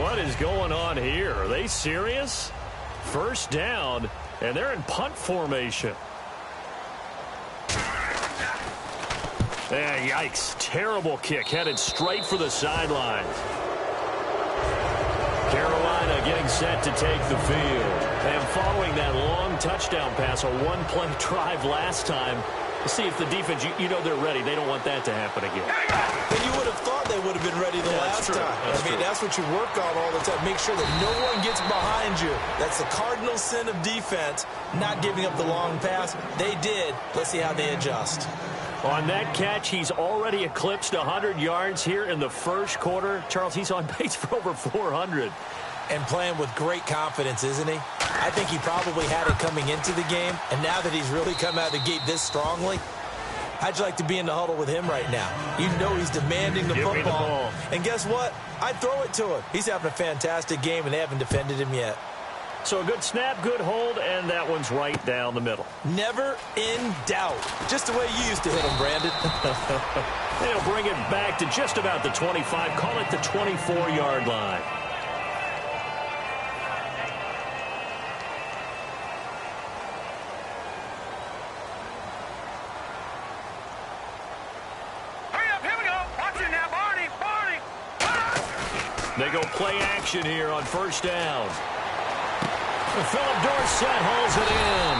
What is going on here? Are they serious? First down, and they're in punt formation. Yikes. Terrible kick headed straight for the sidelines. Carolina getting set to take the field. And following that long touchdown pass, a one-play drive last time, we'll see if the defense, you know they're ready. They don't want that to happen again. And you would have thought they would have been ready the last time. That's what you work on all the time. Make sure that no one gets behind you. That's the cardinal sin of defense, not giving up the long pass. They did. Let's see how they adjust. On that catch, he's already eclipsed 100 yards here in the first quarter. Charles, he's on pace for over 400. And playing with great confidence, isn't he? I think he probably had it coming into the game, and now that he's really come out of the gate this strongly, how'd you like to be in the huddle with him right now? You know he's demanding the football. And guess what? I'd throw it to him. He's having a fantastic game, and they haven't defended him yet. So a good snap, good hold, and that one's right down the middle. Never in doubt. Just the way you used to hit him, Brandon. They'll bring it back to just about the 25. Call it the 24-yard line. They go play action here on first down. Philip Dorsett holds it in.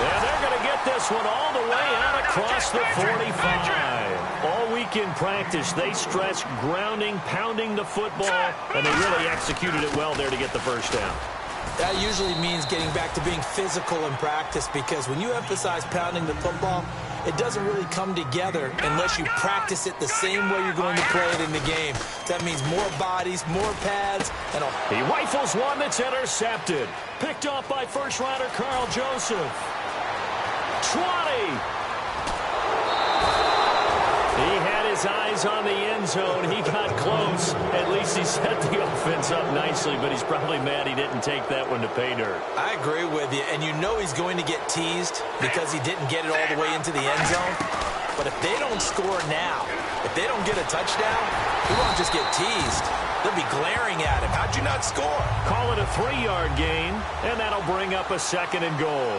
And they're going to get this one all the way out across the 45. All week in practice, they stress grounding, pounding the football, and they really executed it well there to get the first down. That usually means getting back to being physical in practice, because when you emphasize pounding the football, it doesn't really come together unless you practice it the same way you're going to play it in the game. That means more bodies, more pads, and he rifles one that's intercepted. Picked up by first-rounder Carl Joseph. 20. He had his eyes on the end zone. He got close. At least he set the offense up nicely, but he's probably mad he didn't take that one to pay dirt. I agree with you, and you know he's going to get teased because he didn't get it all the way into the end zone. But if they don't score now, if they don't get a touchdown, he won't just get teased. They'll be glaring at him. How'd you not score? Call it a 3-yard gain, and that'll bring up a 2nd and goal.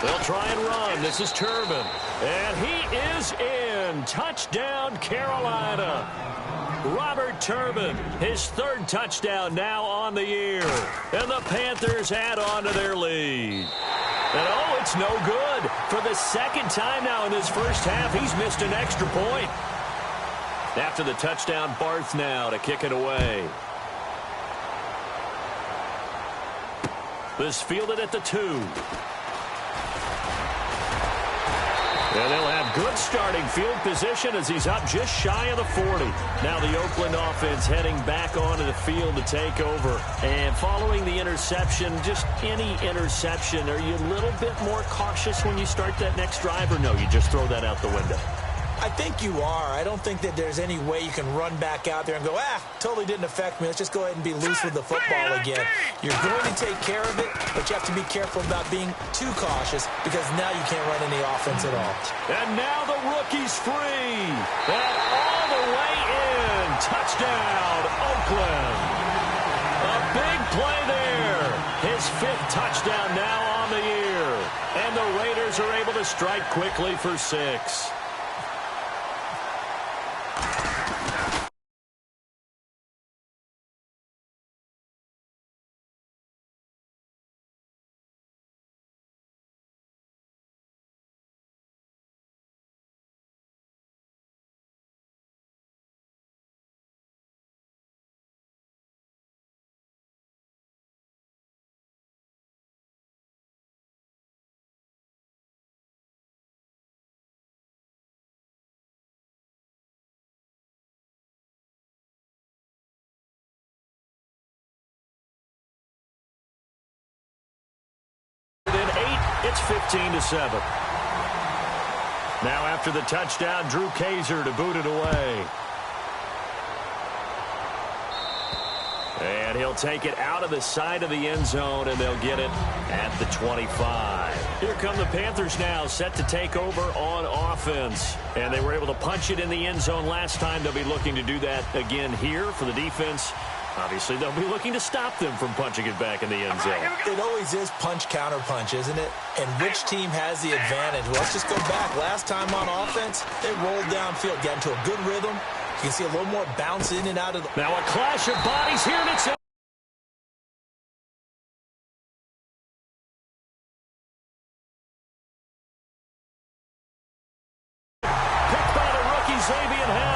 They'll try and run. This is Turbin. And he is in. Touchdown, Carolina. Robert Turbin, his 3rd touchdown now on the year. And the Panthers add on to their lead. And oh, it's no good. For the 2nd time now in this first half, he's missed an extra point. After the touchdown, Barth now to kick it away. This fielded at the 2. And they'll have good starting field position as he's up just shy of the 40. Now the Oakland offense heading back onto the field to take over. And following the interception, just any interception, are you a little bit more cautious when you start that next drive, or no, you just throw that out the window? I think you are. I don't think that there's any way you can run back out there and go, totally didn't affect me. Let's just go ahead and be loose with the football again. You're going to take care of it, but you have to be careful about being too cautious, because now you can't run any offense at all. And now the rookie's free. And all the way in. Touchdown, Oakland. A big play there. His 5th touchdown now on the year. And the Raiders are able to strike quickly for 6. It's 15-7. Now after the touchdown, Drew Kaiser to boot it away. And he'll take it out of the side of the end zone, and they'll get it at the 25. Here come the Panthers now, set to take over on offense. And they were able to punch it in the end zone last time. They'll be looking to do that again here for the defense. Obviously, they'll be looking to stop them from punching it back in the end zone. It always is punch-counter-punch, isn't it? And which team has the advantage? Well, let's just go back. Last time on offense, they rolled downfield, got into a good rhythm. You can see a little more bounce in and out of the... Now a clash of bodies here, and it's... picked by the rookie, Xavier Howard.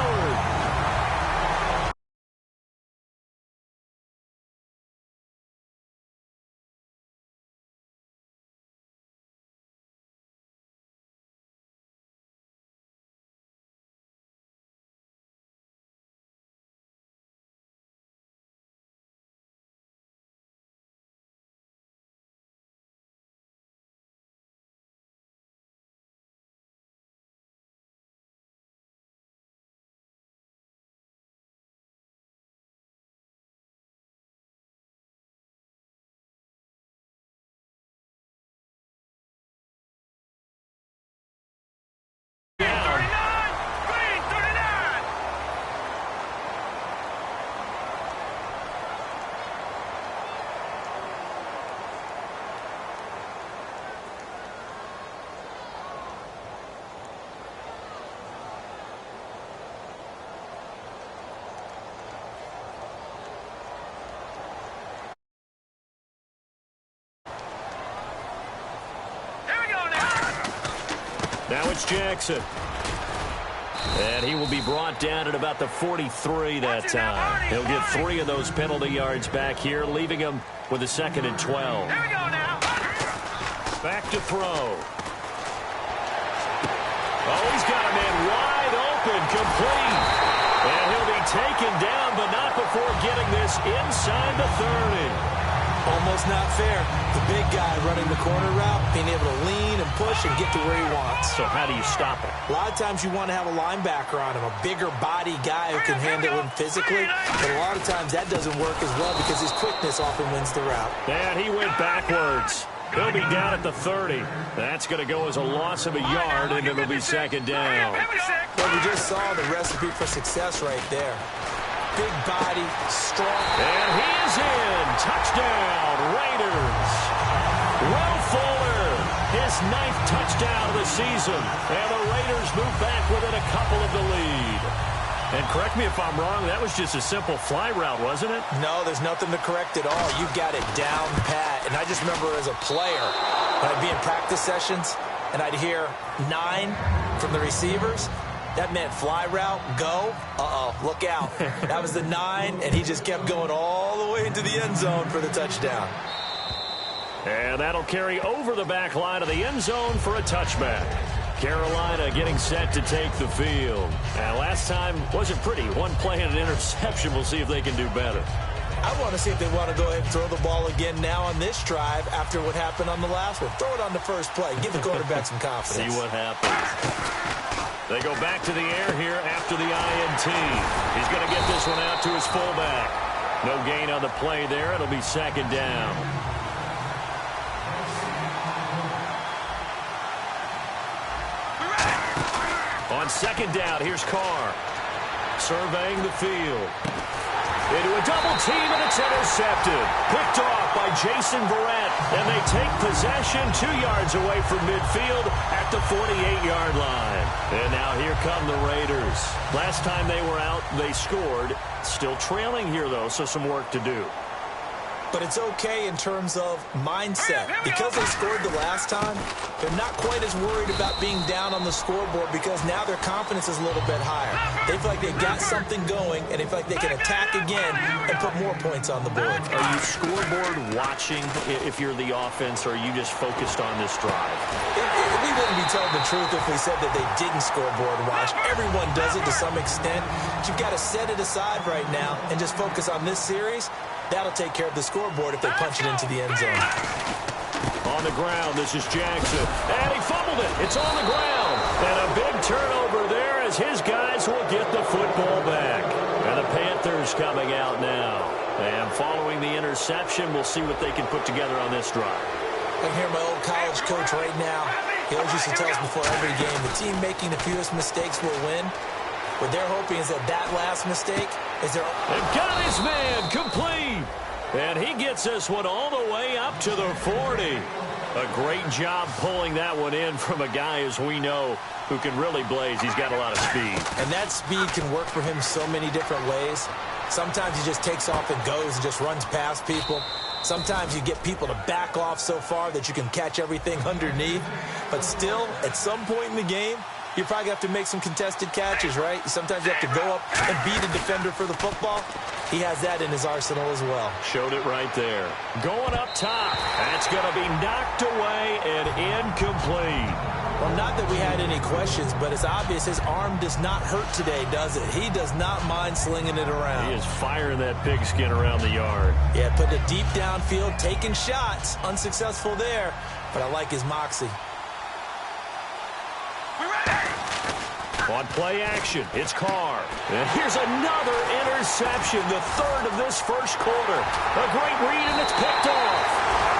Now it's Jackson. And he will be brought down at about the 43 that time. He'll get 3 of those penalty yards back here, leaving him with a 2nd and 12. Here we go now. Back to throw. Oh, he's got a man wide open, complete. And he'll be taken down, but not before getting this inside the 30. Almost not fair. The big guy running the corner route, being able to lean and push and get to where he wants. So how do you stop it? A lot of times you want to have a linebacker on him, a bigger body guy who can handle him physically. But a lot of times that doesn't work as well because his quickness often wins the route. And he went backwards. He'll be down at the 30. That's going to go as a loss of a yard, and it'll be 2nd down. Well, we just saw the recipe for success right there. Big body, strong. And he is in. Touchdown, Raiders. Will Fuller, his 9th touchdown of the season. And the Raiders move back within a couple of the lead. And correct me if I'm wrong, that was just a simple fly route, wasn't it? No, there's nothing to correct at all. You got it down pat. And I just remember as a player, when I'd be in practice sessions, and I'd hear 9 from the receivers, that meant fly route, go, look out. That was the 9, and he just kept going all the way into the end zone for the touchdown. And that'll carry over the back line of the end zone for a touchback. Carolina getting set to take the field. And last time wasn't pretty. One play and an interception. We'll see if they can do better. I want to see if they want to go ahead and throw the ball again now on this drive after what happened on the last one. Throw it on the first play. Give the quarterback some confidence. See what happens. They go back to the air here after the INT. He's going to get this one out to his fullback. No gain on the play there. It'll be 2nd down. On 2nd down, here's Carr. Surveying the field. Into a double team, and it's intercepted. Picked off by Jason Verrett, and they take possession 2 yards away from midfield at the 48-yard line. And now here come the Raiders. Last time they were out, they scored. Still trailing here, though, so some work to do. But it's okay in terms of mindset. Because they scored the last time, they're not quite as worried about being down on the scoreboard because now their confidence is a little bit higher. They feel like they've got something going, and they feel like they can attack again and put more points on the board. Are you scoreboard watching if you're the offense, or are you just focused on this drive? We wouldn't be telling the truth if we said that they didn't scoreboard watch. Everyone does it to some extent. But you've got to set it aside right now and just focus on this series. That'll take care of the scoreboard if they punch it into the end zone. On the ground, this is Jackson. And he fumbled it. It's on the ground. And a big turnover there as his guys will get the football back. And the Panthers coming out now. And following the interception, we'll see what they can put together on this drive. I hear my old college coach right now. He always used to tell us before every game, the team making the fewest mistakes will win. What they're hoping is that last mistake is their... And got his man complete. And he gets this one all the way up to the 40. A great job pulling that one in from a guy, as we know, who can really blaze. He's got a lot of speed. And that speed can work for him so many different ways. Sometimes he just takes off and goes and just runs past people. Sometimes you get people to back off so far that you can catch everything underneath. But still, at some point in the game, you probably have to make some contested catches, right? Sometimes you have to go up and beat a defender for the football. He has that in his arsenal as well. Showed it right there. Going up top. That's going to be knocked away and incomplete. Well, not that we had any questions, but it's obvious his arm does not hurt today, does it? He does not mind slinging it around. He is firing that pigskin around the yard. Yeah, putting it deep downfield, taking shots. Unsuccessful there, but I like his moxie. On play action, it's Carr. And here's another interception, the third of this first quarter. A great read, and it's picked off.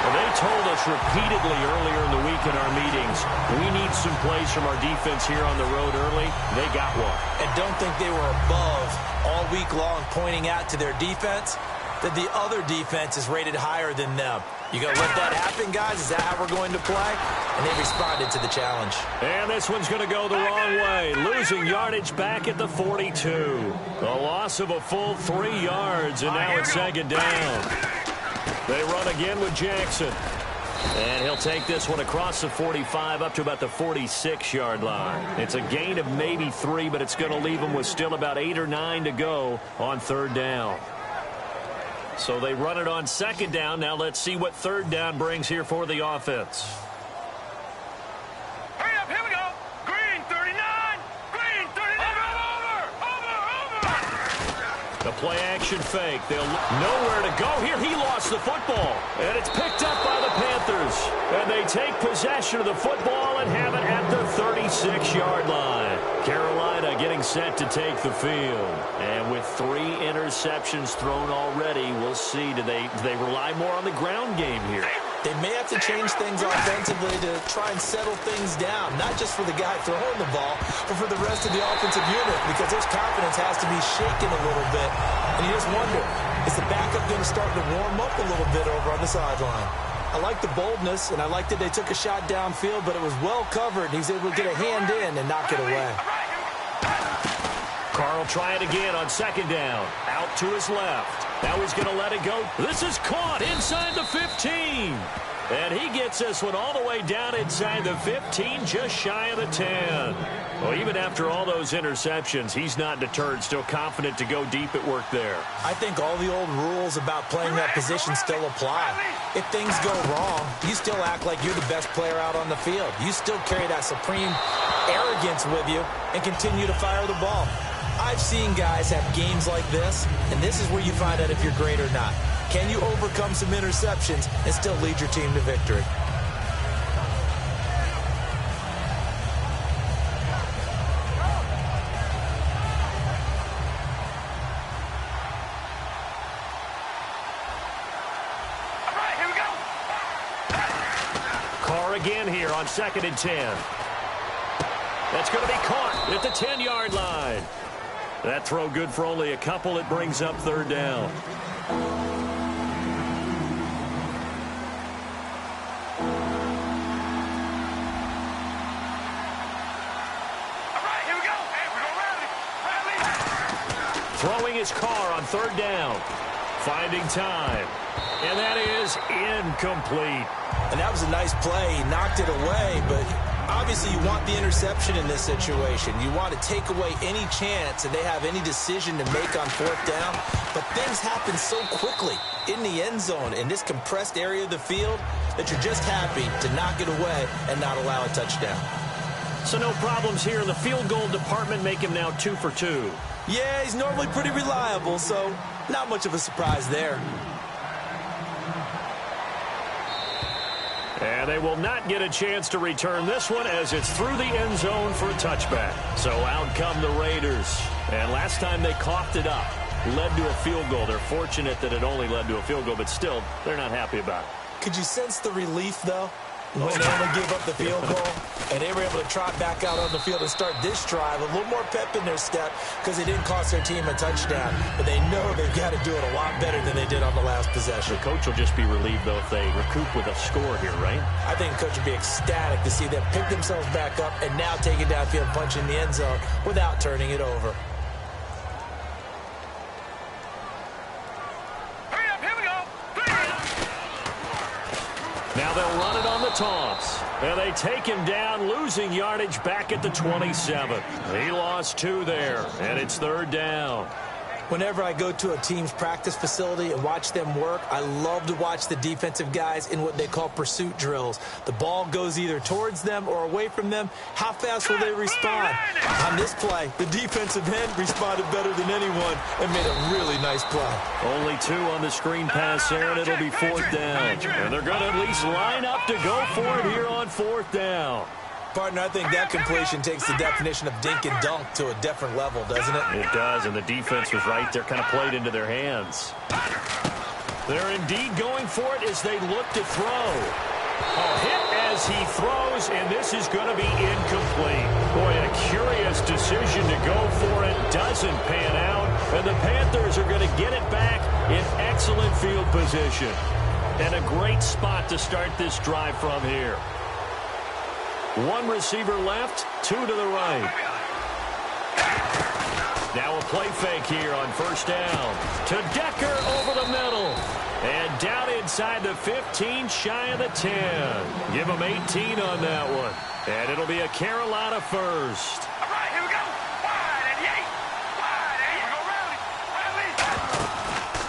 Well, they told us repeatedly earlier in the week in our meetings, we need some plays from our defense here on the road early. They got one. And don't think they were above all week long pointing out to their defense that the other defense is rated higher than them. You going to let that happen, guys? Is that how we're going to play? And they responded to the challenge. And this one's going to go the wrong way. Losing yardage back at the 42. A loss of a full 3 yards, and now it's second down. They run again with Jackson. And he'll take this one across the 45 up to about the 46-yard line. It's a gain of maybe 3, but it's going to leave them with still about 8 or 9 to go on third down. So they run it on second down. Now let's see what third down brings here for the offense. Hurry up, here we go. Green 39. Green 39. Over. The play action fake. They'll nowhere to go here. He lost the football. And it's picked up by the Panthers. And they take possession of the football and have it at the 36-yard line. Carolina getting set to take the field. And with 3 interceptions thrown already, we'll see. Do they rely more on the ground game here? They may have to change things offensively to try and settle things down, not just for the guy throwing the ball, but for the rest of the offensive unit, because their confidence has to be shaken a little bit. And you just wonder, is the backup going to start to warm up a little bit over on the sideline? I like the boldness, and I like that they took a shot downfield, but it was well covered, and he's able to get a hand in and knock it away. Carr will try it again on second down. Out to his left. Now he's going to let it go. This is caught inside the 15. And he gets this one all the way down inside the 15, just shy of the 10. Well, even after all those interceptions, he's not deterred, still confident to go deep at work there. I think all the old rules about playing that position still apply. If things go wrong, you still act like you're the best player out on the field. You still carry that supreme arrogance with you and continue to fire the ball. I've seen guys have games like this, and this is where you find out if you're great or not. Can you overcome some interceptions and still lead your team to victory? All right, here we go. Carr again here on 2nd and 10. That's going to be caught at the 10-yard line. That throw good for only a couple. It brings up third down. All right, here we go. Hey, we're going rally. Throwing his Carr on third down. Finding time. And that is incomplete. And that was a nice play. He knocked it away, but obviously you want the interception in this situation. You want to take away any chance that they have any decision to make on fourth down. But things happen so quickly in the end zone in this compressed area of the field that you're just happy to knock it away and not allow a touchdown. So no problems here in the field goal department. Make him now 2 for 2. Yeah, he's normally pretty reliable, so not much of a surprise there. And they will not get a chance to return this one as it's through the end zone for a touchback. So out come the Raiders. And last time they coughed it up. led to a field goal. They're fortunate that it only led to a field goal, but still, they're not happy about it. Could you sense the relief, though, when they only gave up the field goal? And they were able to trot back out on the field and start this drive. A little more pep in their step because it didn't cost their team a touchdown. But they know they've got to do it a lot better than they did on the last possession. The coach will just be relieved, though, if they recoup with a score here, right? I think the coach would be ecstatic to see them pick themselves back up and now take it downfield, punch in the end zone without turning it over. Now they'll run it on the toss. And they take him down, losing yardage back at the 27. He lost 2 there, and it's 3rd down. Whenever I go to a team's practice facility and watch them work, I love to watch the defensive guys in what they call pursuit drills. The ball goes either towards them or away from them. How fast will they respond? On this play, the defensive end responded better than anyone and made a really nice play. Only 2 on the screen pass there, and it'll be 4th down. And they're going to at least line up to go for it here on 4th down. Partner, I think that completion takes the definition of dink and dunk to a different level, doesn't it? It does, and the defense was right there, kind of played into their hands. They're indeed going for it as they look to throw. A hit as he throws, and this is going to be incomplete. Boy, a curious decision to go for it. Doesn't pan out, and the Panthers are going to get it back in excellent field position. And a great spot to start this drive from here. 1 receiver left, 2 to the right. Now a play fake here on 1st down. To Decker over the middle. And down inside the 15, shy of the 10. Give him 18 on that one. And it'll be a Carolina first. All right, here we go. Wide and yay. Wide and yay. Go rally.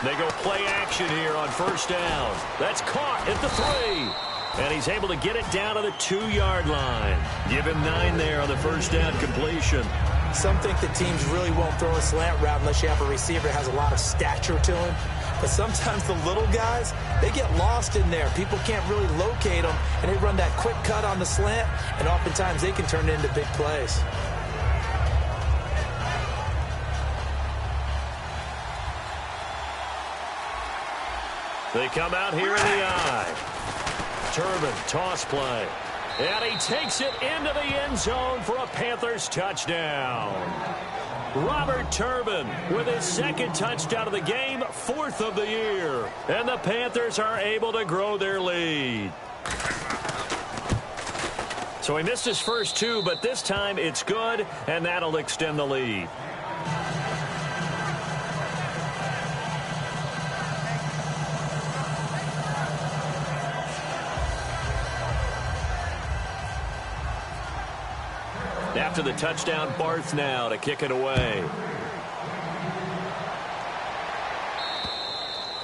They go play action here on 1st down. That's caught at the 3. And he's able to get it down to the 2-yard line. Give him 9 there on the 1st down completion. Some think that teams really won't throw a slant route unless you have a receiver that has a lot of stature to him. But sometimes the little guys, they get lost in there. People can't really locate them, and they run that quick cut on the slant, and oftentimes they can turn it into big plays. They come out here in the eye. Turbin, toss play. And he takes it into the end zone for a Panthers touchdown. Robert Turbin with his 2nd touchdown of the game, 4th of the year. And the Panthers are able to grow their lead. So he missed his first 2, but this time it's good, and that'll extend the lead. After the touchdown, Barth now to kick it away.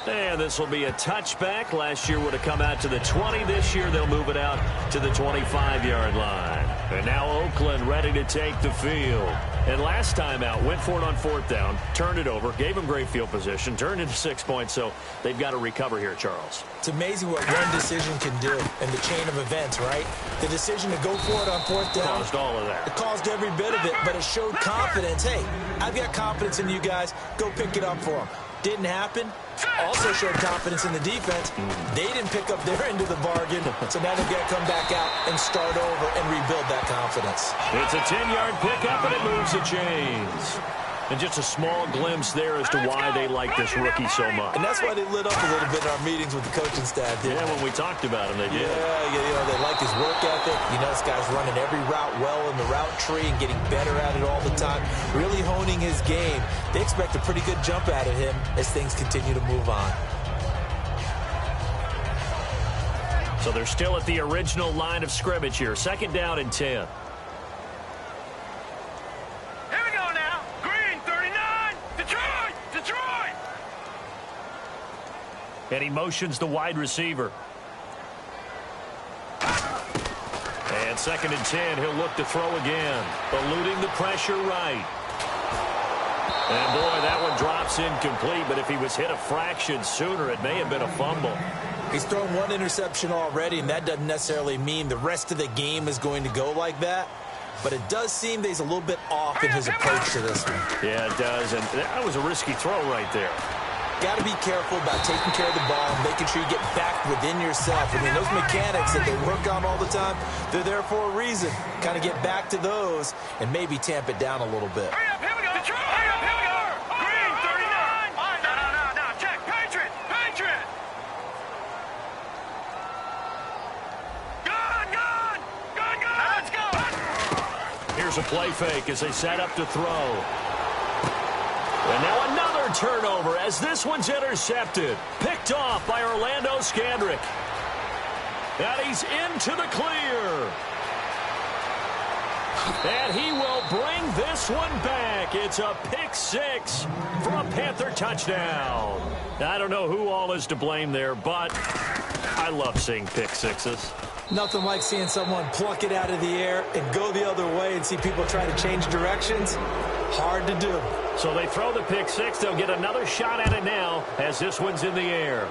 And this will be a touchback. Last year would have come out to the 20. This year they'll move it out to the 25-yard line. And now Oakland ready to take the field. And last time out, went for it on 4th down, turned it over, gave them great field position, turned into 6 points, so they've got to recover here, Charles. It's amazing what one decision can do in the chain of events, right? The decision to go for it on 4th down. Caused all of that. It caused every bit of it, but it showed confidence. Hey, I've got confidence in you guys. Go pick it up for them. Didn't happen. Also showed confidence in the defense. They didn't pick up their end of the bargain, so now they've got to come back out and start over and rebuild that confidence. It's a 10-yard pickup, and it moves the chains. And just a small glimpse there as to why they like this rookie so much. And that's why they lit up a little bit in our meetings with the coaching staff. Yeah, when we talked about him, they did. Yeah, they like his work ethic. You know, this guy's running every route well in the route tree and getting better at it all the time, really honing his game. They expect a pretty good jump out of him as things continue to move on. So they're still at the original line of scrimmage here. 2nd down and 10. And he motions the wide receiver. And 2nd and 10, he'll look to throw again. Eluding the pressure right. And boy, that one drops incomplete, but if he was hit a fraction sooner, it may have been a fumble. He's thrown 1 interception already, and that doesn't necessarily mean the rest of the game is going to go like that. but it does seem that he's a little bit off in his approach to this one. Yeah, it does, and that was a risky throw right there. Got to be careful about taking care of the ball and making sure you get back within yourself. I mean, those mechanics that they work on all the time, they're there for a reason. Kind of get back to those and maybe tamp it down a little bit. Hurry up, here we go. Hurry up, here we go. Green, 39. No. Check. Patriot. Gun. Let's go. Here's a play fake as they set up to throw. And now another turnover as this one's intercepted. Picked off by Orlando Scandrick. And he's into the clear. And he will bring this one back. It's a pick six for a Panther touchdown. I don't know who all is to blame there, but I love seeing pick sixes. Nothing like seeing someone pluck it out of the air and go the other way and see people try to change directions. Hard to do. So they throw the pick six. They'll get another shot at it now as this one's in the air.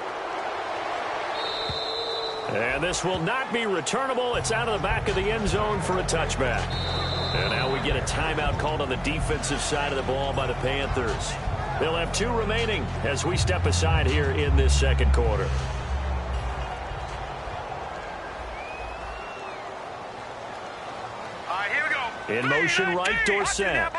And this will not be returnable. It's out of the back of the end zone for a touchback. And now we get a timeout called on the defensive side of the ball by the Panthers. They'll have 2 remaining as we step aside here in this second quarter. All right, here we go. In motion, right, Dorsett.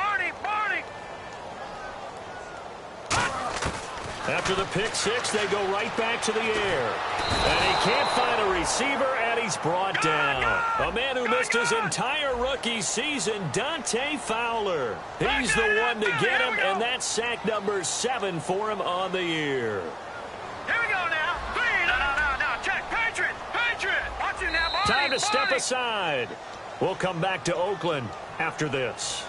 After the pick six, they go right back to the air. And he can't find a receiver, and he's brought down. A man who missed his entire rookie season, Dante Fowler. He's the one to get him, and that's sack number 7 for him on the year. Here we go now. 3. No. Check. Patriot. Watch it now, Barney. Time to step aside. We'll come back to Oakland after this.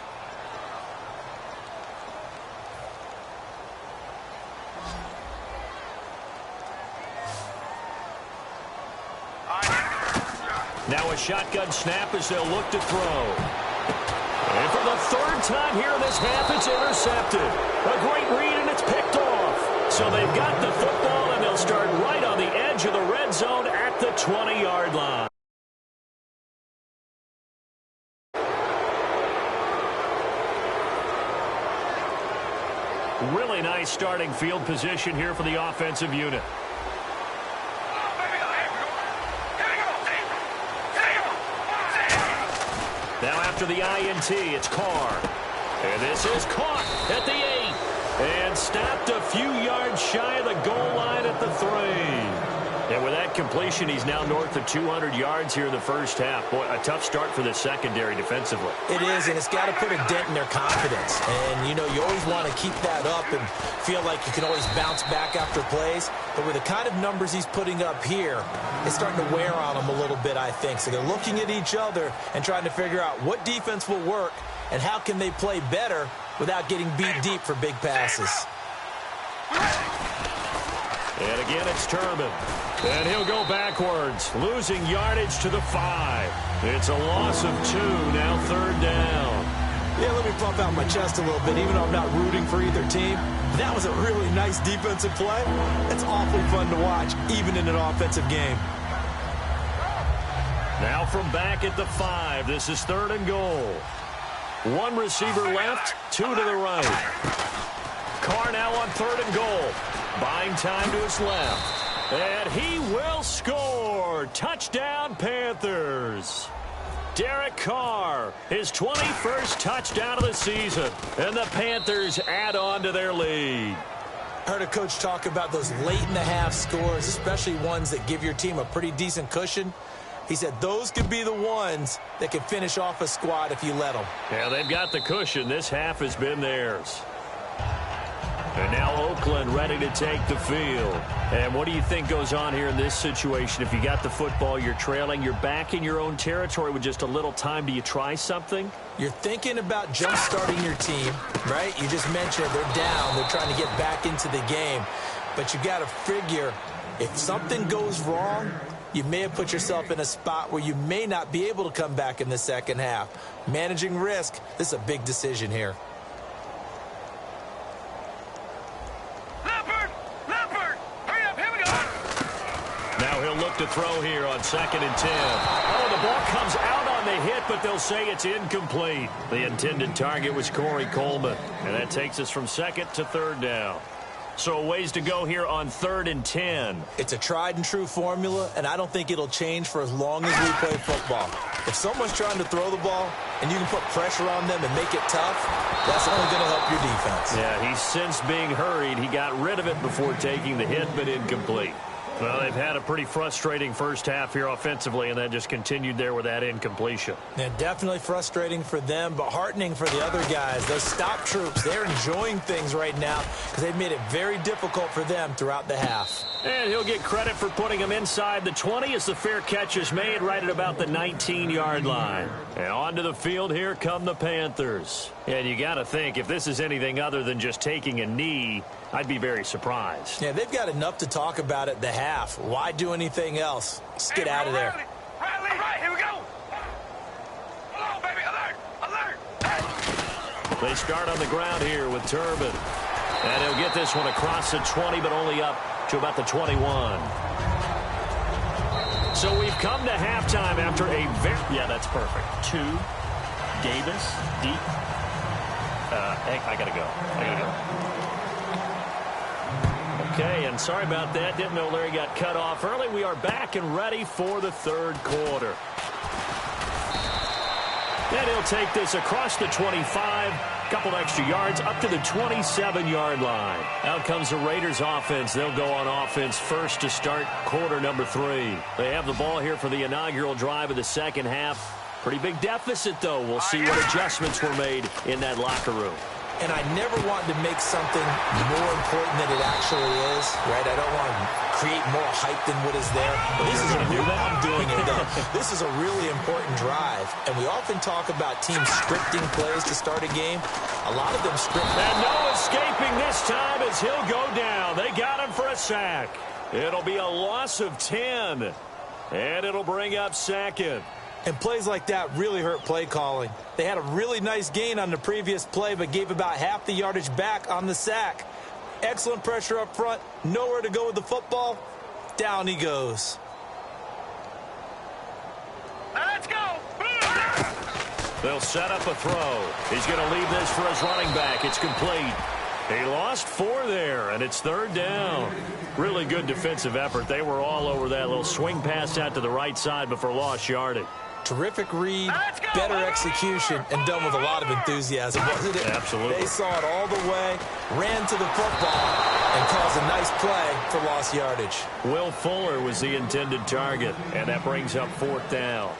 Now a shotgun snap as they'll look to throw. And for the 3rd time here in this half, it's intercepted. A great read, and it's picked off. So they've got the football, and they'll start right on the edge of the red zone at the 20-yard line. Really nice starting field position here for the offensive unit. Now after the INT, it's Carr. And this is caught at the 8. And stopped a few yards shy of the goal line at the 3. And with that completion, he's now north of 200 yards here in the first half. Boy, a tough start for the secondary defensively. It is, and it's got to put a dent in their confidence. And, you know, you always want to keep that up and feel like you can always bounce back after plays. But with the kind of numbers he's putting up here, it's starting to wear on them a little bit, I think. So they're looking at each other and trying to figure out what defense will work and how can they play better without getting beat deep for big passes. And again, it's Turbin. And he'll go backwards, losing yardage to the 5. It's a loss of 2, now 3rd down. Yeah, let me pump out my chest a little bit, even though I'm not rooting for either team. That was a really nice defensive play. It's awfully fun to watch, even in an offensive game. Now from back at the 5, this is 3rd and goal. 1 receiver left, 2 to the right. Carr now on 3rd and goal. Buying time to his left. And he will score. Touchdown, Panthers. Derek Carr, his 21st touchdown of the season. And the Panthers add on to their lead. I heard a coach talk about those late-in-the-half scores, especially ones that give your team a pretty decent cushion. He said those could be the ones that can finish off a squad if you let them. Yeah, they've got the cushion. This half has been theirs. And now Oakland ready to take the field. And what do you think goes on here in this situation? If you got the football, you're trailing, you're back in your own territory with just a little time. Do you try something? You're thinking about jump-starting your team, right? You just mentioned they're down. They're trying to get back into the game. But you got to figure if something goes wrong, you may have put yourself in a spot where you may not be able to come back in the second half. Managing risk, this is a big decision here. left to throw here on 2nd and 10. Oh, the ball comes out on the hit, but they'll say it's incomplete. The intended target was Corey Coleman, and that takes us from 2nd to 3rd down. So a ways to go here on 3rd and 10. It's a tried-and-true formula, and I don't think it'll change for as long as we play football. If someone's trying to throw the ball and you can put pressure on them and make it tough, that's only going to help your defense. Yeah, he's since being hurried. He got rid of it before taking the hit, but incomplete. Well, they've had a pretty frustrating first half here offensively, and then just continued there with that incompletion. Yeah, definitely frustrating for them, but heartening for the other guys. Those stop troops, they're enjoying things right now because they've made it very difficult for them throughout the half. And he'll get credit for putting him inside the 20 as the fair catch is made right at about the 19-yard line. And onto the field, here come the Panthers. And you got to think, if this is anything other than just taking a knee, I'd be very surprised. Yeah, they've got enough to talk about at the half. Why do anything else? Just get out of there. Riley, all right, here we go. Hello, baby, alert. They start on the ground here with Turbin. And he'll get this one across the 20, but only up to about the 21. So we've come to halftime after a very... Yeah, that's perfect. 2, Davis, deep. I got to go. Okay, and sorry about that. Didn't know Larry got cut off early. We are back and ready for the 3rd quarter. And he'll take this across the 25. Couple extra yards up to the 27-yard line. Out comes the Raiders offense. They'll go on offense first to start quarter number 3. They have the ball here for the inaugural drive of the second half. Pretty big deficit, though. We'll see what adjustments were made in that locker room. And I never want to make something more important than it actually is, right? I don't want to create more hype than what is there. But this is a real, I'm doing it, though. This is a really important drive. And we often talk about teams scripting plays to start a game. A lot of them script. And no escaping this time as he'll go down. They got him for a sack. It'll be a loss of 10. And it'll bring up 2nd. And plays like that really hurt play calling. They had a really nice gain on the previous play, but gave about half the yardage back on the sack. Excellent pressure up front. Nowhere to go with the football. Down he goes. Let's go. They'll set up a throw. He's going to leave this for his running back. It's complete. He lost 4 there, and it's 3rd down. Really good defensive effort. They were all over that little swing pass out to the right side before lost yardage. Terrific read, better execution, and done with a lot of enthusiasm, wasn't it? Absolutely. They saw it all the way, ran to the football, and caused a nice play for lost yardage. Will Fuller was the intended target, and that brings up 4th down.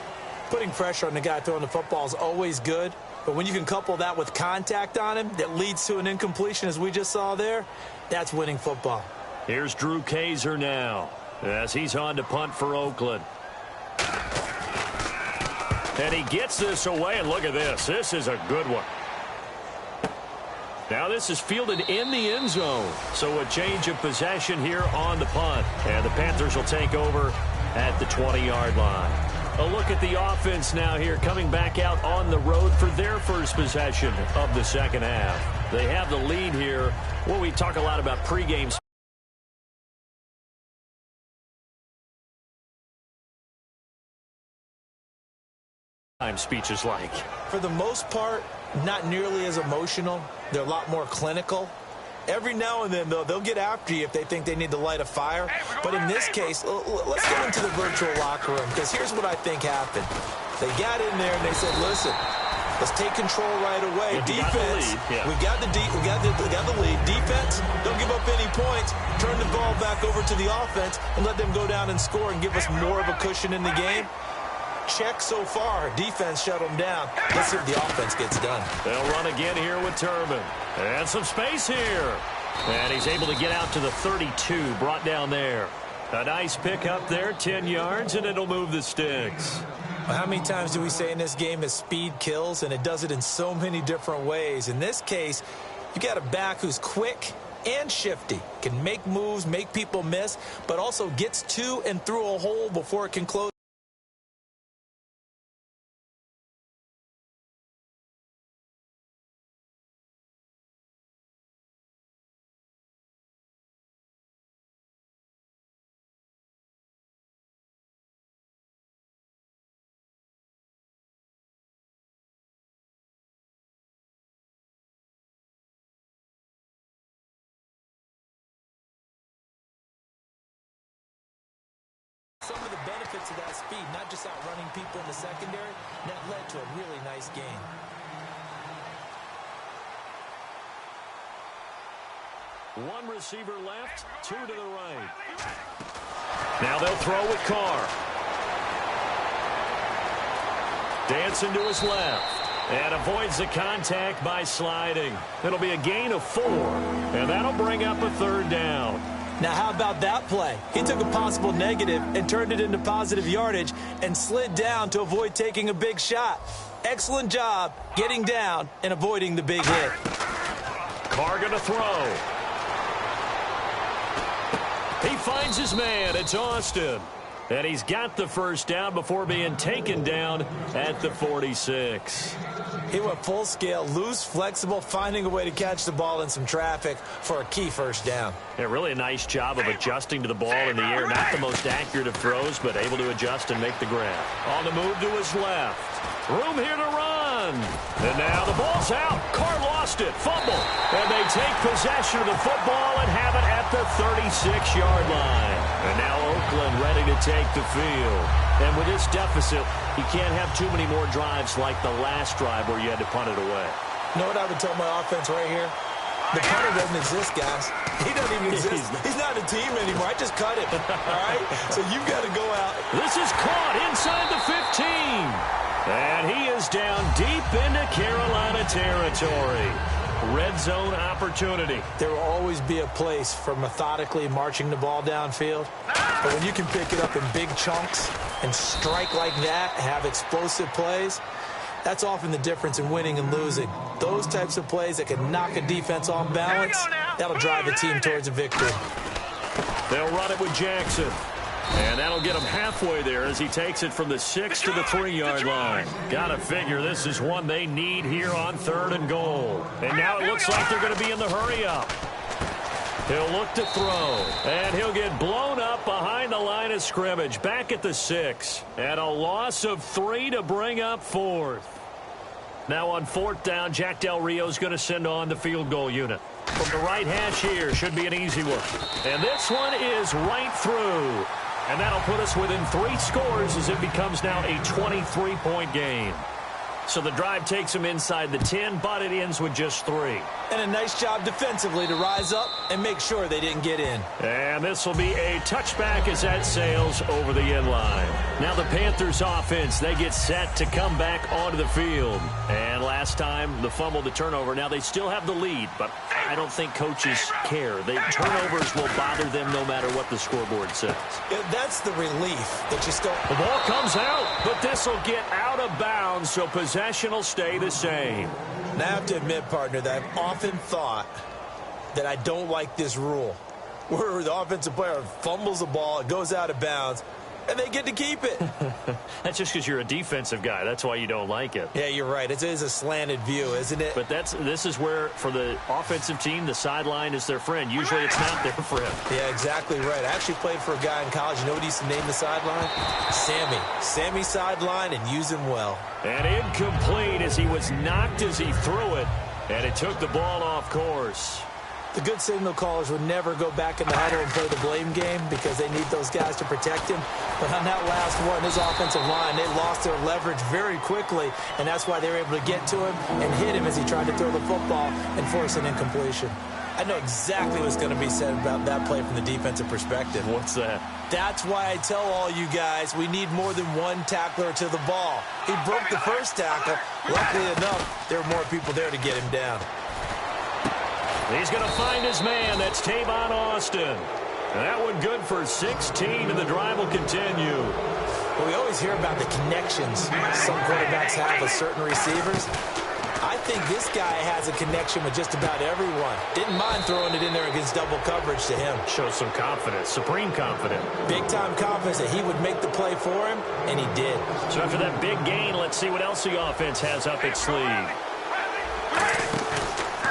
Putting pressure on the guy throwing the football is always good, but when you can couple that with contact on him that leads to an incompletion, as we just saw there, that's winning football. Here's Drew Kaiser now as he's on to punt for Oakland. And he gets this away, and look at this. This is a good one. Now this is fielded in the end zone. So a change of possession here on the punt. And the Panthers will take over at the 20-yard line. A look at the offense now here, coming back out on the road for their first possession of the second half. They have the lead here. Well, we talk a lot about pregame speeches like. For the most part, not nearly as emotional. They're a lot more clinical. Every now and then, though, they'll get after you if they think they need to light a fire. But in this case, let's go into the virtual locker room, because here's what I think happened. They got in there and they said, listen, let's take control right away. Defense, we got the lead. Defense, don't give up any points. Turn the ball back over to the offense and let them go down and score and give us more of a cushion in the game. Check so far. Defense shut them down. Let's see if the offense gets done. They'll run again here with Turbin. And some space here. And he's able to get out to the 32, brought down there. A nice pick up there, 10 yards, and it'll move the sticks. Well, how many times do we say in this game that speed kills, and it does it in so many different ways? In this case, you got a back who's quick and shifty, can make moves, make people miss, but also gets to and through a hole before it can close. benefits of that speed, not just outrunning people in the secondary. And that led to a really nice gain. One receiver left, two to the right. Now they'll throw with Carr. Dancing to his left. And avoids the contact by sliding. It'll be a gain of 4. And that'll bring up a third down. Now, how about that play? He took a possible negative and turned it into positive yardage and slid down to avoid taking a big shot. Excellent job getting down and avoiding the big hit. Carr going to throw. He finds his man. It's Austin. And he's got the first down before being taken down at the 46. He went full scale, loose, flexible, finding a way to catch the ball in some traffic for a key first down. Yeah, really a nice job of adjusting to the ball in the air. Not the most accurate of throws, but able to adjust and make the grab. On the move to his left. Room here to run. And now the ball's out. Carr lost it. Fumble. And they take possession of the football and have it at the 36-yard line. And now Oakland ready to take the field. And with this deficit, you can't have too many more drives like the last drive where you had to punt it away. You know what I would tell my offense right here? The punter doesn't exist, guys. He doesn't even exist. He's not a team anymore. I just cut him. All right? So you've got to go out. This is caught inside the 15. And he is down deep into Carolina territory. Red zone opportunity. There will always be a place for methodically marching the ball downfield. But when you can pick it up in big chunks and strike like that, have explosive plays, that's often the difference in winning and losing. Those types of plays that can knock a defense on balance, that'll drive a team towards a victory. They'll run it with Jackson. And that'll get him halfway there as he takes it from the 6 to the 3-yard line. Gotta figure this is one they need here on 3rd and goal. And now it looks like they're going to be in the hurry-up. He'll look to throw, and he'll get blown up behind the line of scrimmage, back at the 6. And a loss of 3 to bring up 4th. Now on 4th down, Jack Del Rio's going to send on the field goal unit. From the right hash here, should be an easy one. And this one is right through. And that'll put us within 3 scores as it becomes now a 23-point game. So the drive takes them inside the 10, but it ends with just 3. And a nice job defensively to rise up and make sure they didn't get in. And this will be a touchback as that sails over the end line. Now the Panthers offense, they get set to come back onto the field. And last time, the fumble, the turnover. Now they still have the lead, but I don't think coaches care. Turnovers will bother them no matter what the scoreboard says. Yeah, that's the relief that you still... The ball comes out, but this will get out of bounds, so possession will stay the same. Now, I have to admit, partner, that I've often thought that I don't like this rule, where the offensive player fumbles the ball, it goes out of bounds, and they get to keep it. That's just because you're a defensive guy. That's why you don't like it. Yeah, you're right. It is a slanted view, isn't it? But this is where, for the offensive team, the sideline is their friend. Usually it's not their friend. Yeah, exactly right. I actually played for a guy in college. You know what he used to name the sideline? Sammy. Sammy sideline, and use him well. And incomplete as he was knocked as he threw it. And it took the ball off course. The good signal callers would never go back in the huddle and play the blame game because they need those guys to protect him. But on that last one, his offensive line, they lost their leverage very quickly, and that's why they were able to get to him and hit him as he tried to throw the football and force an incompletion. I know exactly what's going to be said about that play from the defensive perspective. What's that? That's why I tell all you guys we need more than one tackler to the ball. He broke the first tackle. Luckily enough, there were more people there to get him down. He's going to find his man. That's Tavon Austin. And that one good for 16, and the drive will continue. Well, we always hear about the connections some quarterbacks have with certain receivers. I think this guy has a connection with just about everyone. Didn't mind throwing it in there against double coverage to him. Shows some confidence, supreme confidence. Big-time confidence that he would make the play for him, and he did. So after that big gain, let's see what else the offense has up its sleeve.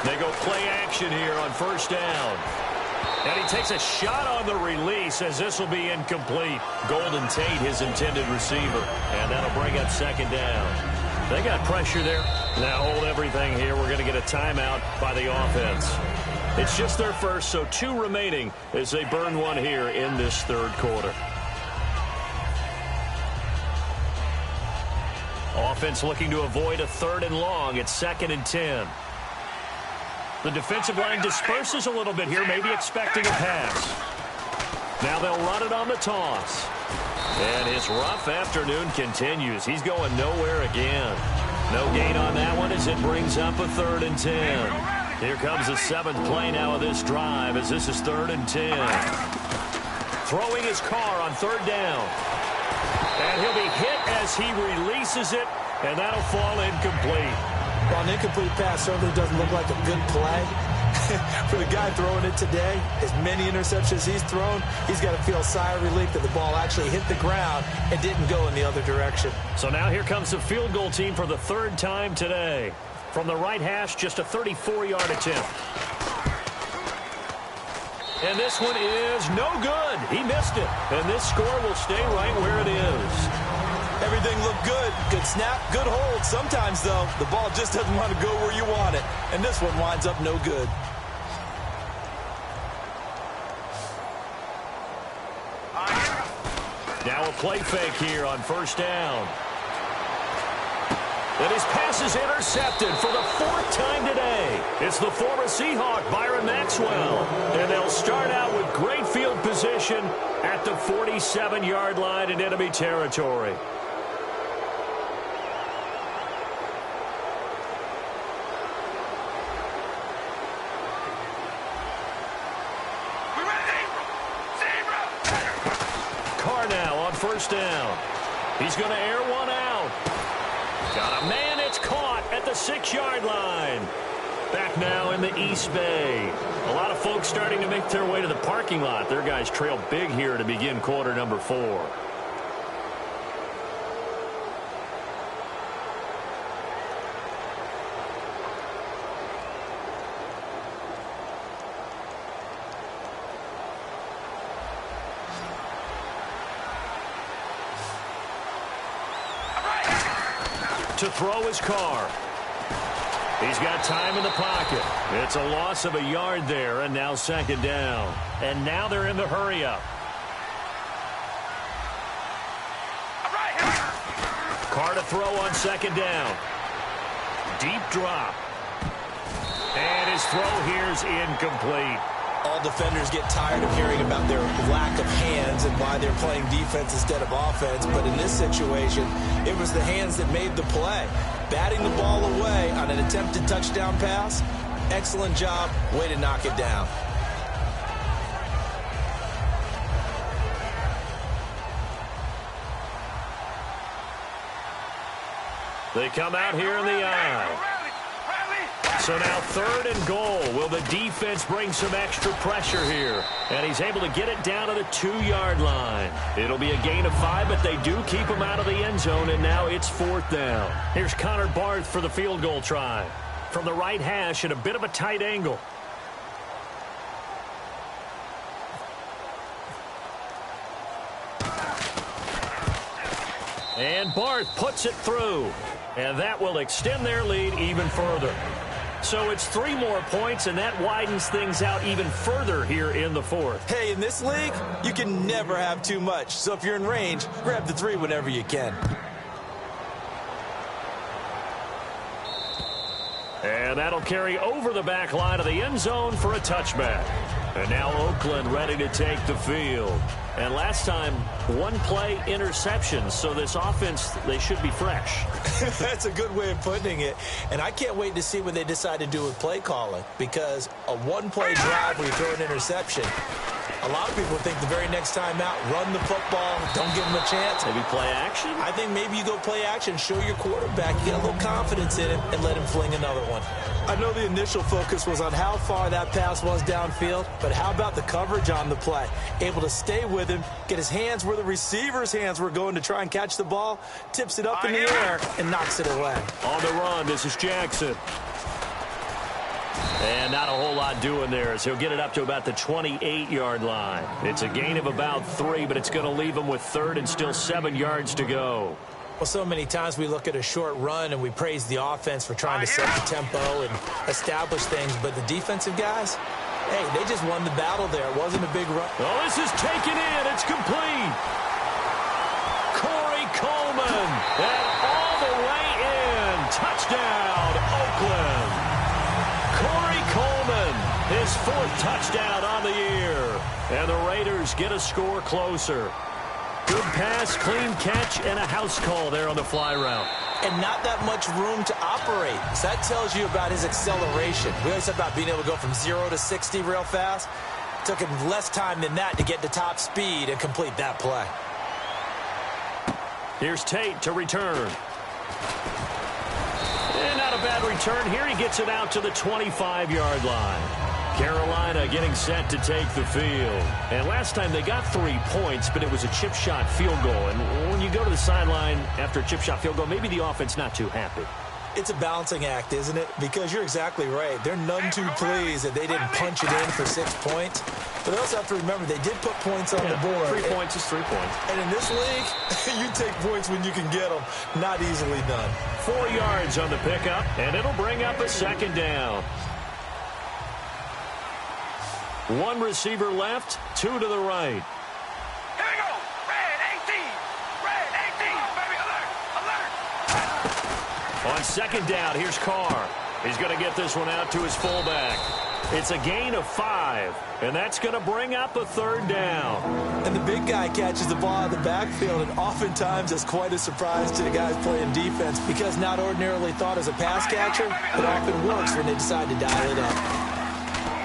They go play action here on first down. And he takes a shot on the release as this will be incomplete. Golden Tate, his intended receiver. And that'll bring up second down. They got pressure there. Now hold everything here. We're going to get a timeout by the offense. It's just their first, so 2 remaining as they burn one here in this third quarter. offense looking to avoid a 3rd and long. It's 2nd and 10. The defensive line disperses a little bit here, maybe expecting a pass. Now they'll run it on the toss. And his rough afternoon continues. He's going nowhere again. No gain on that one as it brings up a 3rd and 10. Here comes the 7th play now of this drive as this is 3rd and 10. Throwing his car on 3rd down. And he'll be hit as he releases it, and that'll fall incomplete. Well, an incomplete pass certainly doesn't look like a good play. For the guy throwing it today, as many interceptions he's thrown, he's got to feel a sigh of relief that the ball actually hit the ground and didn't go in the other direction. So now here comes the field goal team for the 3rd time today. From the right hash, just a 34-yard attempt. And this one is no good. He missed it. And this score will stay right where it is. Everything looked good. Good snap, good hold. Sometimes, though, the ball just doesn't want to go where you want it. And this one winds up no good. Now a play fake here on 1st down. And his pass is intercepted for the 4th time today. It's the former Seahawk, Byron Maxwell. And they'll start out with great field position at the 47-yard line in enemy territory. Carr now on 1st down. He's going to air one out. Got a man, it's caught at the 6-yard line. Back now in the East Bay. A lot of folks starting to make their way to the parking lot. Their guys trail big here to begin quarter number 4. To throw his car. He's got time in the pocket. It's a loss of a yard there, and now 2nd down. And now they're in the hurry-up. Carr to throw on 2nd down. Deep drop. And his throw here's incomplete. All defenders get tired of hearing about their lack of hands and why they're playing defense instead of offense. But in this situation, it was the hands that made the play. Batting the ball away on an attempted touchdown pass. Excellent job. Way to knock it down. They come out here in the eye. So now 3rd and goal. Will the defense bring some extra pressure here? And he's able to get it down to the 2-yard line. It'll be a gain of 5, but they do keep him out of the end zone, and now it's 4th down. Here's Connor Barth for the field goal try. From the right hash at a bit of a tight angle. And Barth puts it through. And that will extend their lead even further. So it's 3 more points, and that widens things out even further here in the 4th. Hey, in this league, you can never have too much. So if you're in range, grab the 3 whenever you can. And that'll carry over the back line of the end zone for a touchback. And now Oakland ready to take the field. And last time, 1-play interception. So this offense, they should be fresh. That's a good way of putting it. And I can't wait to see what they decide to do with play calling. Because a 1-play drive where you throw an interception, a lot of people think the very next time out, run the football, don't give them a chance. Maybe play action? I think maybe you go play action, show your quarterback, you get a little confidence in him, and let him fling another one. I know the initial focus was on how far that pass was downfield, but how about the coverage on the play? Able to stay with him, get his hands where the receiver's hands were going to try and catch the ball, tips it up in the air, and knocks it away. On the run, this is Jackson. And not a whole lot doing there as he'll get it up to about the 28-yard line. It's a gain of about 3, but it's going to leave him with 3rd and still 7 yards to go. Well, so many times we look at a short run and we praise the offense for trying to set the tempo and establish things, but the defensive guys, hey, they just won the battle there. It wasn't a big run. Oh, this is taken in. It's complete. Corey Coleman. And all the way touchdown, Oakland. Corey Coleman, his 4th touchdown on the year. And the Raiders get a score closer. Good pass, clean catch, and a house call there on the fly route. And not that much room to operate. So that tells you about his acceleration. We always talk about being able to go from 0 to 60 real fast. Took him less time than that to get to top speed and complete that play. Here's Tate to return. And not a bad return here. He gets it out to the 25-yard line. Carolina getting set to take the field. And last time they got 3 points, but it was a chip shot field goal. And when you go to the sideline after a chip shot field goal, maybe the offense not too happy. It's a balancing act, isn't it? Because you're exactly right. They're none too pleased that they didn't punch it in for 6 points. But they also have to remember they did put points on the board. 3 points is 3 points. And in this league, you take points when you can get them. Not easily done. 4 yards on the pickup, and it'll bring up a 2nd down. 1 receiver left, 2 to the right. Here we go. Red 18. Red 18. Baby, alert. Alert. On 2nd down, here's Carr. He's going to get this one out to his fullback. It's a gain of 5, and that's going to bring up a 3rd down. And the big guy catches the ball out of the backfield, and oftentimes it's quite a surprise to the guys playing defense because not ordinarily thought as a pass catcher, it often works when they decide to dial it up.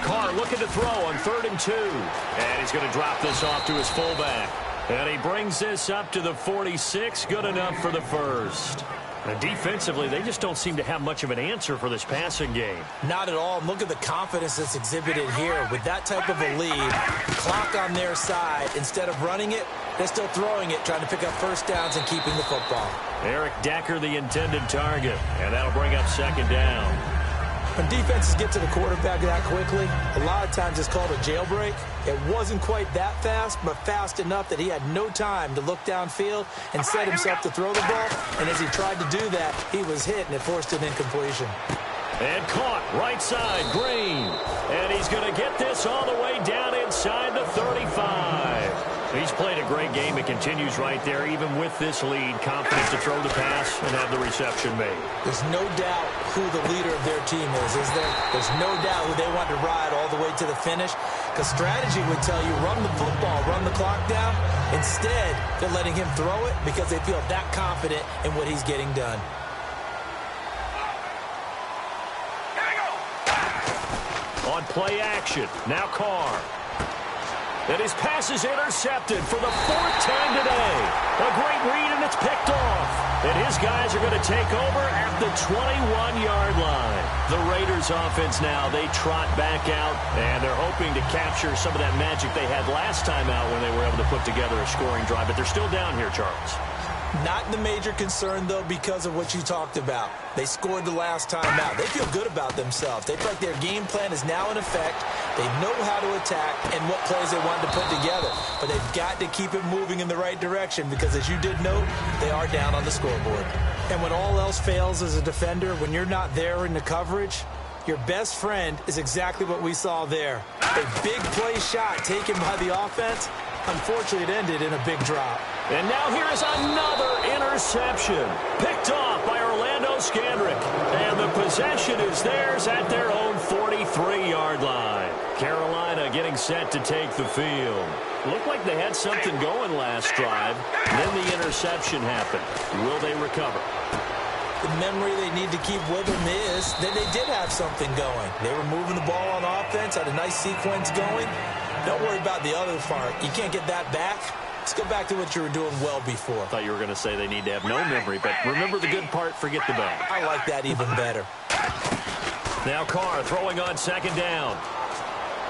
Carr looking to throw on 3rd and 2. And he's going to drop this off to his fullback. And he brings this up to the 46. Good enough for the 1st. And defensively, they just don't seem to have much of an answer for this passing game. Not at all. Look at the confidence that's exhibited here. With that type of a lead, clock on their side, instead of running it, they're still throwing it, trying to pick up 1st downs and keeping the football. Eric Decker, the intended target. And that'll bring up 2nd down. When defenses get to the quarterback that quickly, a lot of times it's called a jailbreak. It wasn't quite that fast, but fast enough that he had no time to look downfield and set himself to throw the ball. And as he tried to do that, he was hit, and it forced an incompletion. And caught right side, Green. And he's going to get this all the way down inside the 35. He's played a great game. It continues right there, even with this lead. Confident to throw the pass and have the reception made. There's no doubt who the leader of their team is there? There's no doubt who they want to ride all the way to the finish. Because strategy would tell you, run the football, run the clock down. Instead, they're letting him throw it because they feel that confident in what he's getting done. On play action, now Carr. And his pass is intercepted for the 4th time today. A great read, and it's picked off. And his guys are going to take over at the 21-yard line. The Raiders offense now, they trot back out, and they're hoping to capture some of that magic they had last time out when they were able to put together a scoring drive. But they're still down here, Charles. Not the major concern, though, because of what you talked about. They scored the last time out. They feel good about themselves. They feel like their game plan is now in effect. They know how to attack and what plays they want to put together. But they've got to keep it moving in the right direction because, as you did note, they are down on the scoreboard. And when all else fails as a defender, when you're not there in the coverage, your best friend is exactly what we saw there. A big play shot taken by the offense. Unfortunately, it ended in a big drop. And now here is another interception. Picked off by Orlando Scandrick. And the possession is theirs at their own 43-yard line. Carolina getting set to take the field. Looked like they had something going last drive. Then the interception happened. Will they recover? The memory they need to keep with them is that they did have something going. They were moving the ball on offense, had a nice sequence going. Don't worry about the other part. You can't get that back. Let's go back to what you were doing well before. I thought you were going to say they need to have no memory, but remember the good part, forget the bad. I like that even better. Now Carr throwing on 2nd down.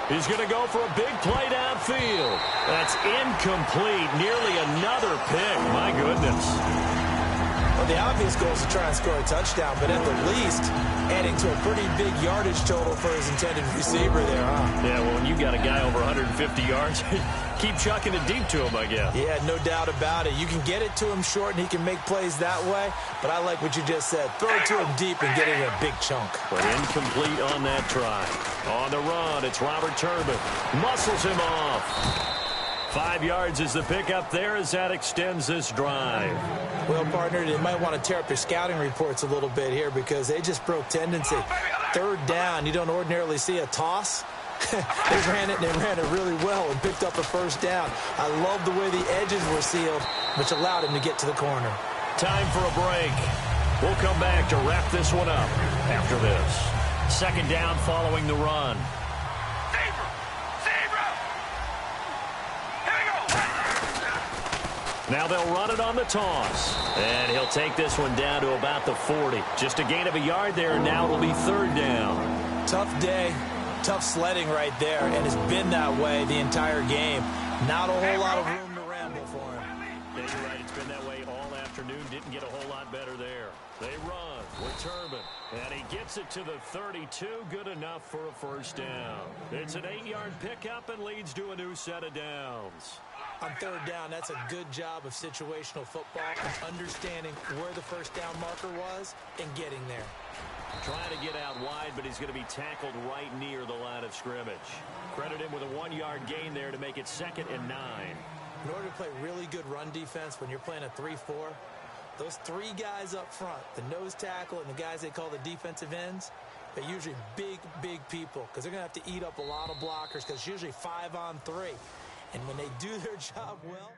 He's going to go for a big play downfield. That's incomplete. Nearly another pick. My goodness. Well, the obvious goal is to try and score a touchdown, but at the least, adding to a pretty big yardage total for his intended receiver there, huh? Yeah, well, when you got a guy over 150 yards, keep chucking it deep to him, I guess. Yeah, no doubt about it. You can get it to him short, and he can make plays that way, but I like what you just said. Throw it to him deep and get it in a big chunk. But incomplete on that try. On the run, it's Robert Turbin. Muscles him off. 5 yards is the pickup there as that extends this drive. Well, partner, they might want to tear up their scouting reports a little bit here because they just broke tendency. Third down, you don't ordinarily see a toss. They ran it, and they ran it really well and picked up a first down. I love the way the edges were sealed, which allowed him to get to the corner. Time for a break. We'll come back to wrap this one up after this. Second down following the run. Now they'll run it on the toss. And he'll take this one down to about the 40. Just a gain of a yard there, and now it'll be third down. Tough day, tough sledding right there, and it's been that way the entire game. Not a whole lot of room to ramble for him. Yeah, you're right. It's been that way all afternoon. Didn't get a whole lot better there. They run with Turbin, and he gets it to the 32. Good enough for a first down. It's an 8-yard pickup and leads to a new set of downs. On third down, that's a good job of situational football, understanding where the first down marker was and getting there. Trying to get out wide, but he's going to be tackled right near the line of scrimmage. Credit him with a 1-yard gain there to make it 2nd and 9. In order to play really good run defense when you're playing a 3-4, those 3 guys up front, the nose tackle and the guys they call the defensive ends, they're usually big, big people because they're going to have to eat up a lot of blockers because it's usually 5 on 3. And when they do their job well...